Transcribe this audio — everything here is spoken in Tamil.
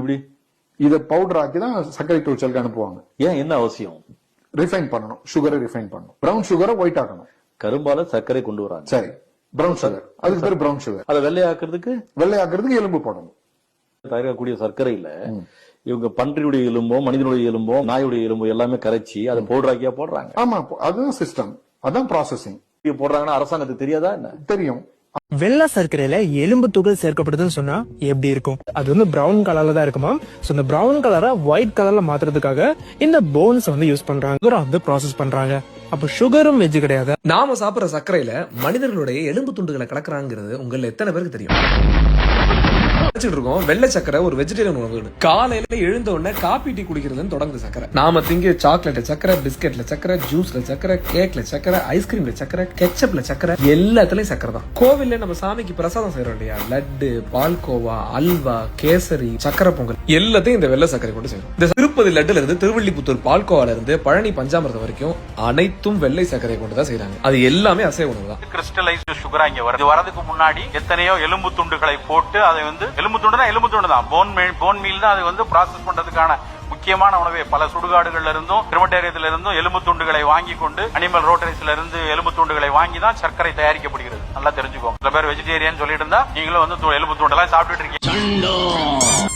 எப்படி? இதை பவுடர் ஆக்கி தான் சர்க்கரை தொழிற்சாலைக்கு அனுப்புவாங்க. ஏன், என்ன அவசியம்? ரிஃபைன் பண்ணணும், சுகரை ரிஃபைன் பண்ணணும், பிரவுன் சுகரை ஒயிட் ஆக்கணும். கரும்பால சர்க்கரை கொண்டு வராங்க, சரி, பிரவுன் சுகர், அதுக்கு பேர் பிரவுன் சுகர். அதை வெள்ளையாக்குறதுக்கு எலும்பு போடணும். தயாரிக்கக்கூடிய சர்க்கரையில இவங்க பன்றியுடைய எலும்போ, மனிதனுடைய எலும்போ, நாயுடைய எலும்போ எல்லாமே கரைச்சி அதை பவுடர் ஆக்கியா போடுறாங்க. ஆமா, அதுதான் சிஸ்டம், அதான் ப்ராசஸிங். போடுறாங்கன்னா அரசாங்கத்துக்கு தெரியாதா என்ன? தெரியும். வெள்ளை சர்க்கரையில எலும்பு துகள் சேர்க்கப்படுதுன்னு சொன்னா எப்படி இருக்கும்? அது வந்து பிரவுன் கலர்ல தான் இருக்குமா? சோ இந்த பிரவுன் கலரை ஒயிட் கலர்ல மாத்துறதுக்காக இந்த போன்ஸ் வந்து யூஸ் பண்றாங்க, வந்து ப்ராசஸ் பண்றாங்க. அப்ப சுகரும் வெஜ் கிடையாது. நாம சாப்பிடுற சர்க்கரையில மனிதர்களுடைய எலும்பு துண்டுகளை கலக்குறாங்கிறது உங்கள எத்தனை பேருக்கு தெரியும்? இருக்கோம் வெள்ளை சக்கரை ஒரு வெஜிடேரியன் உணவு. காலையில எழுந்த உடனே காபி டீ குடிக்கிறதுன்னு தொடங்குது சக்கரை. நாம திங்க சாக்லேட்ல சக்கரை, பிஸ்கெட்ல சக்கரை, ஜூஸ்ல சக்கரை, கேக்ல சக்கரை, ஐஸ்கிரீம்ல சக்கரை, கெச்சப்ல சக்கரை, எல்லாத்துலயும் சக்கரை தான். கோவில்ல நம்ம சாமிக்கு பிரசாதம் செய்யறோம் இல்லையா, லட்டு, பால்கோவா, அல்வா, கேசரி, சக்கரை பொங்கல், எல்லாத்தையும் இந்த வெள்ளை சக்கரை கொண்டு செய்யறோம். இந்த திருப்பதி லட்டுல இருந்து திருவள்ளிபுத்தூர் பால்கோவால இருந்து பழனி பஞ்சாமிரதம் வரைக்கும் அனைத்தும் வெள்ளை சக்கரை கொண்டு தான் செய்யறாங்க. அது எல்லாமே அசைவ உணவு தான். கிறிஸ்டலைஸ்டு சுகரா இங்க வருது. வரதுக்கு முன்னாடி எத்தனையோ எலும்பு துண்டுகளை போட்டு அதை வந்து எலும்பு துண்டு தான், போன் மீல் தான், அது வந்து ப்ராசஸ் பண்றதுக்கான முக்கியமான உணவே. பல சுடுகாடுகள்ல இருந்தும் கிரிமட்டேரியத்துல இருந்தும் எலும்பு துண்டுகளை வாங்கி கொண்டு, அனிமல் ரோட்டரிஸ்ல இருந்து எலும்பு துண்டுகளை வாங்கி தான் சர்க்கரை தயாரிக்கப்படுகிறது. நல்லா தெரிஞ்சுக்கோங்க. சில பேர் வெஜிடேரியன் சொல்லிட்டு இருந்தா நீங்களும் வந்து எலும்பு துண்டெல்லாம் சாப்பிட்டுட்டு இருக்கீங்க.